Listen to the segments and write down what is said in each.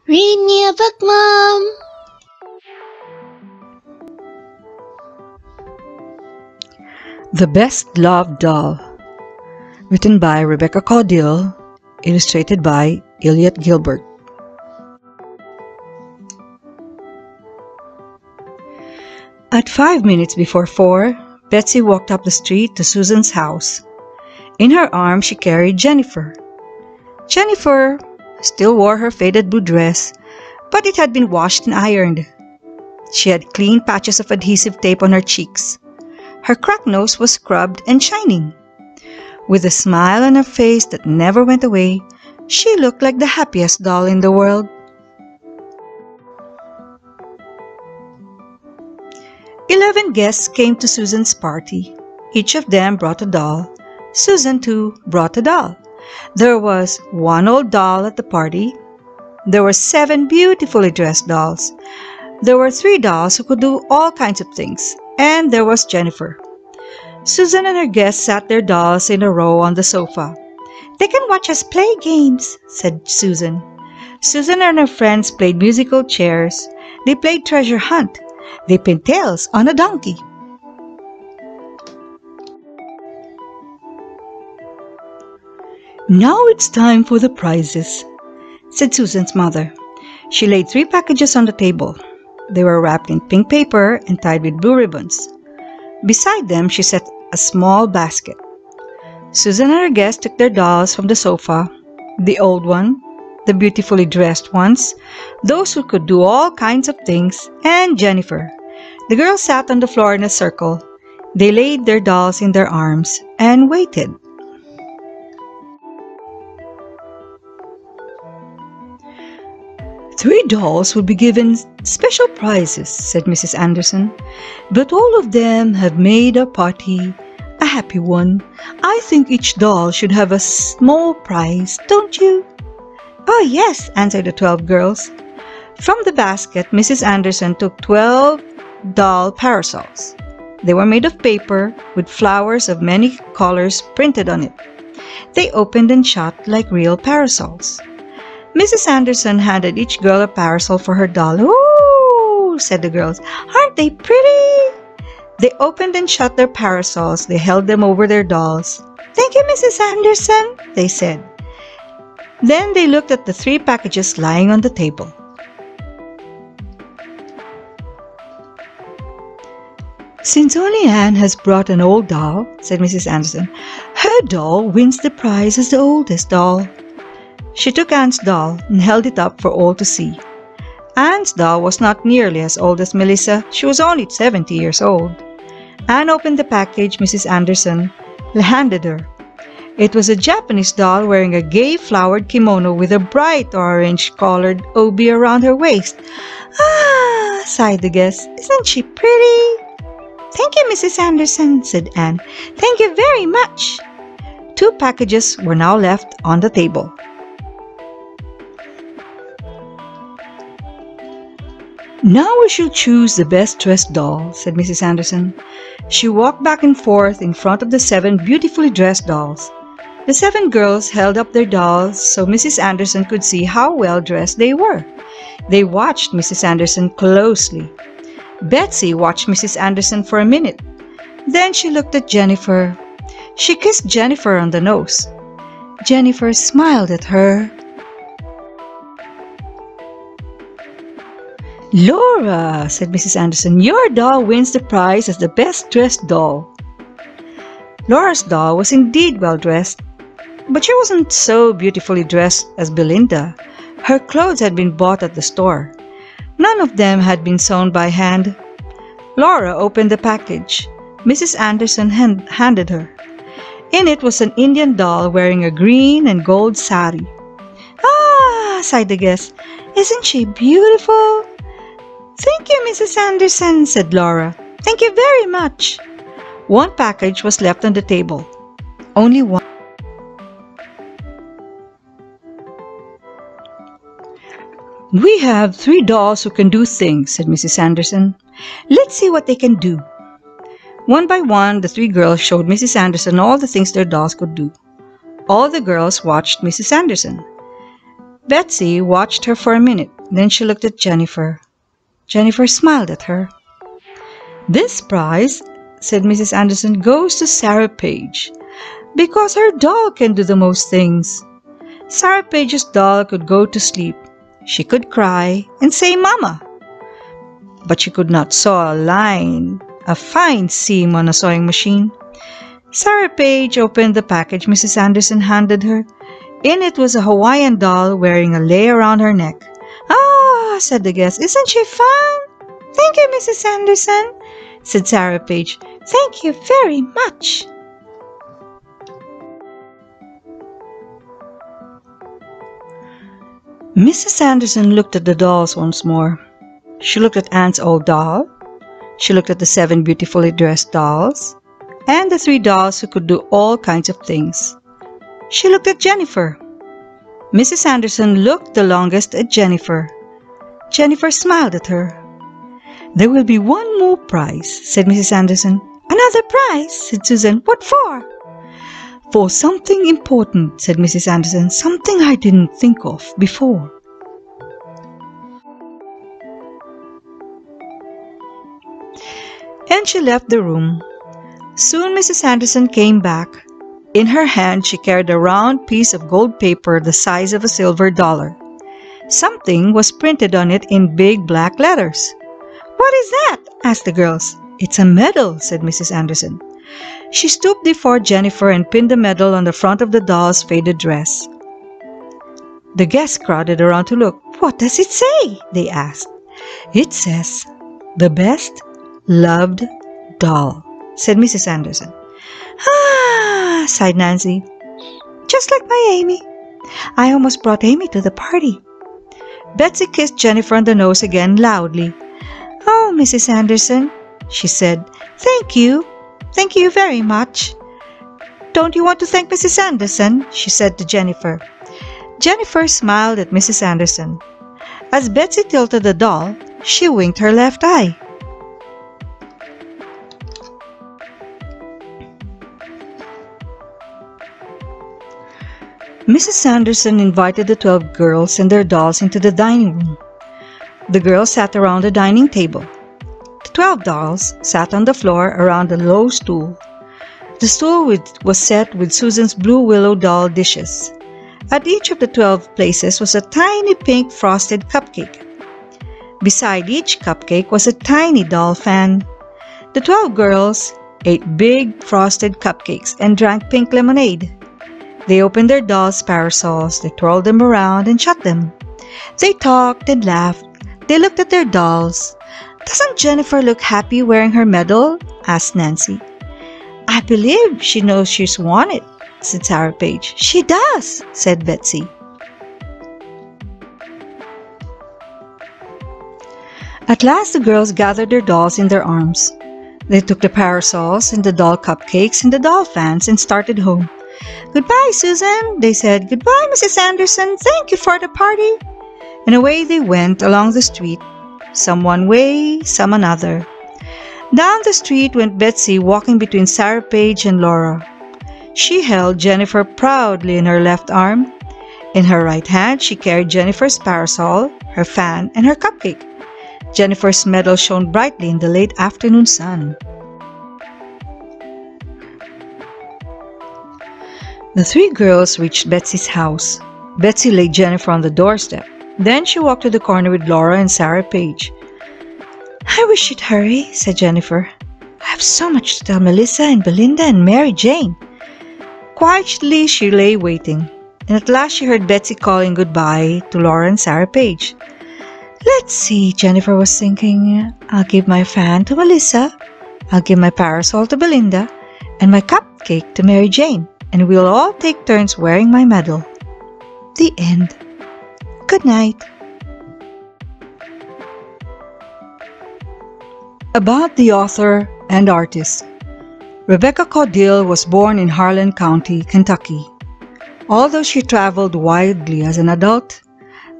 Read a book, Mom! The Best Loved Doll, written by Rebecca Caudill, illustrated by Elliot Gilbert. At 5 minutes before 4, Betsy walked up the street to Susan's house. In her arms she carried Jennifer. Jennifer still wore her faded blue dress, but it had been washed and ironed. She had clean patches of adhesive tape on her cheeks. Her cracked nose was scrubbed and shining. With a smile on her face that never went away, she looked like the happiest doll in the world. 11 guests came to Susan's party. Each of them brought a doll. Susan, too, brought a doll. There was one old doll at the party. There were 7 beautifully dressed dolls. There were 3 dolls who could do all kinds of things. And there was Jennifer. Susan and her guests sat their dolls in a row on the sofa. "They can watch us play games," said Susan. Susan and her friends played musical chairs. They played treasure hunt. They pinned tails on a donkey. "Now it's time for the prizes," said Susan's mother. She laid 3 packages on the table. They were wrapped in pink paper and tied with blue ribbons. Beside them, she set a small basket. Susan and her guests took their dolls from the sofa, the old one, the beautifully dressed ones, those who could do all kinds of things, and Jennifer. The girls sat on the floor in a circle. They laid their dolls in their arms and waited. "3 dolls will be given special prizes," said Mrs. Anderson. "But all of them have made our party a happy one. I think each doll should have a small prize, don't you?" "Oh, yes," answered the 12 girls. From the basket, Mrs. Anderson took 12 doll parasols. They were made of paper with flowers of many colors printed on it. They opened and shut like real parasols. Mrs. Anderson handed each girl a parasol for her doll. "Ooh," said the girls. "Aren't they pretty?" They opened and shut their parasols. They held them over their dolls. "Thank you, Mrs. Anderson," they said. Then they looked at the 3 packages lying on the table. "Since only Anne has brought an old doll," said Mrs. Anderson, "her doll wins the prize as the oldest doll." She took Anne's doll and held it up for all to see. Anne's doll was not nearly as old as Melissa. She was only 70 years old. Anne opened the package Mrs. Anderson handed her. It was a Japanese doll wearing a gay flowered kimono with a bright orange-colored obi around her waist. "Ah," sighed the guest. "Isn't she pretty?" "Thank you, Mrs. Anderson," said Anne. "Thank you very much." 2 packages were now left on the table. "Now we shall choose the best dressed doll," said Mrs. Anderson. She walked back and forth in front of the 7 beautifully dressed dolls. The 7 girls held up their dolls so Mrs. Anderson could see how well dressed they were. They watched Mrs. Anderson closely. Betsy watched Mrs. Anderson for a minute. Then she looked at Jennifer. She kissed Jennifer on the nose. Jennifer smiled at her. "Laura," said Mrs. Anderson, "your doll wins the prize as the best dressed doll." Laura's doll was indeed well dressed, but she wasn't so beautifully dressed as Belinda. Her clothes had been bought at the store. None of them had been sewn by hand. Laura opened the package. Mrs. Anderson handed her. In it was an Indian doll wearing a green and gold sari. "Ah," sighed the guest, "isn't she beautiful?" "Thank you, Mrs. Anderson," said Laura. "Thank you very much." 1 package was left on the table. Only one. "We have 3 dolls who can do things," said Mrs. Anderson. "Let's see what they can do." One by one, the 3 girls showed Mrs. Anderson all the things their dolls could do. All the girls watched Mrs. Anderson. Betsy watched her for a minute. Then she looked at Jennifer. Jennifer smiled at her. "This prize," said Mrs. Anderson, "goes to Sarah Page, because her doll can do the most things. Sarah Page's doll could go to sleep. She could cry and say Mama. But she could not sew a fine seam on a sewing machine." Sarah Page opened the package Mrs. Anderson handed her. In it was a Hawaiian doll wearing a lei around her neck. "Ah," said the guest, "isn't she fun?" "Thank you, Mrs. Anderson," said Sarah Page. "Thank you very much." Mrs. Anderson looked at the dolls once more. She looked at Aunt's old doll. She looked at the 7 beautifully dressed dolls, and the 3 dolls who could do all kinds of things. She looked at Jennifer. Mrs. Anderson looked the longest at Jennifer. Jennifer smiled at her. "There will be one more prize," said Mrs. Anderson. "Another prize?" said Susan. "What for?" "For something important," said Mrs. Anderson. "Something I didn't think of before." And she left the room. Soon Mrs. Anderson came back. In her hand she carried a round piece of gold paper the size of a silver dollar. Something was printed on it in big black letters. "What is that?" asked the girls. "It's a medal," said Mrs. Anderson. She stooped before Jennifer and pinned the medal on the front of the doll's faded dress. The guests crowded around to look. "What does it say?" they asked. "It says, 'The best loved doll,'" said Mrs. Anderson. "Ah," sighed Nancy. "Just like my Amy. I almost brought Amy to the party." Betsy kissed Jennifer on the nose again loudly. "Oh, Mrs. Anderson," she said, "thank you. Thank you very much." "Don't you want to thank Mrs. Anderson?" she said to Jennifer. Jennifer smiled at Mrs. Anderson. As Betsy tilted the doll, she winked her left eye. Mrs. Anderson invited the 12 girls and their dolls into the dining room. The girls sat around the dining table. The 12 dolls sat on the floor around a low stool. The stool was set with Susan's blue willow doll dishes. At each of the 12 places was a tiny pink frosted cupcake. Beside each cupcake was a tiny doll fan. The 12 girls ate big frosted cupcakes and drank pink lemonade. They opened their dolls' parasols, they twirled them around and shut them. They talked and laughed. They looked at their dolls. "Doesn't Jennifer look happy wearing her medal?" asked Nancy. "I believe she knows she's won it," said Sarah Page. "She does," said Betsy. At last the girls gathered their dolls in their arms. They took the parasols and the doll cupcakes and the doll fans and started home. "Goodbye, Susan," they said. "Goodbye, Mrs. Anderson. Thank you for the party." And away they went along the street, some one way, some another. Down the street went Betsy, walking between Sarah Page and Laura. She held Jennifer proudly in her left arm. In her right hand she carried Jennifer's parasol, her fan, and her cupcake. Jennifer's medal shone brightly in the late afternoon sun. The 3 girls reached Betsy's house. Betsy laid Jennifer on the doorstep. Then she walked to the corner with Laura and Sarah Page. "I wish you'd hurry," said Jennifer. "I have so much to tell Melissa and Belinda and Mary Jane." Quietly she lay waiting, and at last she heard Betsy calling goodbye to Laura and Sarah Page. "Let's see," Jennifer was thinking. "I'll give my fan to Melissa, I'll give my parasol to Belinda, and my cupcake to Mary Jane, and we'll all take turns wearing my medal." The end. Good night. About the author and artist. Rebecca Caudill was born in Harlan County, Kentucky. Although she traveled widely as an adult,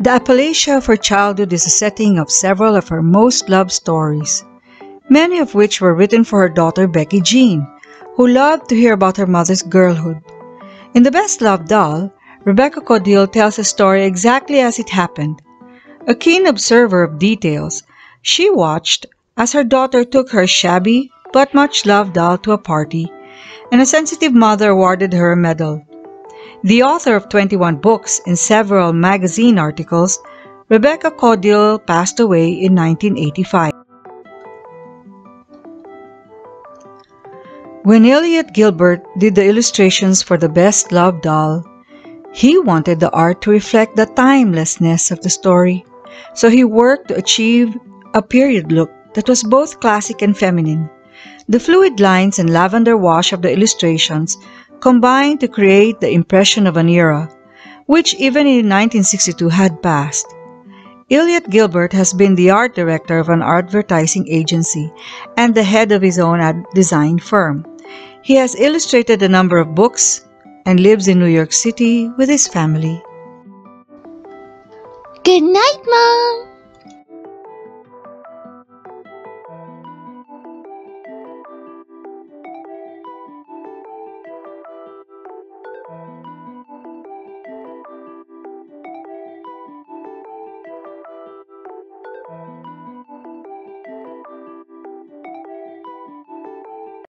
the Appalachia of her childhood is the setting of several of her most loved stories, many of which were written for her daughter Becky Jean, who loved to hear about her mother's girlhood. In The Best Loved Doll, Rebecca Caudill tells the story exactly as it happened. A keen observer of details, she watched as her daughter took her shabby but much loved doll to a party, and a sensitive mother awarded her a medal. The author of 21 books and several magazine articles, Rebecca Caudill passed away in 1985. When Elliot Gilbert did the illustrations for the Best Loved Doll, he wanted the art to reflect the timelessness of the story, so he worked to achieve a period look that was both classic and feminine. The fluid lines and lavender wash of the illustrations combined to create the impression of an era, which even in 1962 had passed. Elliot Gilbert has been the art director of an advertising agency and the head of his own design firm. He has illustrated a number of books and lives in New York City with his family. Good night, Mom.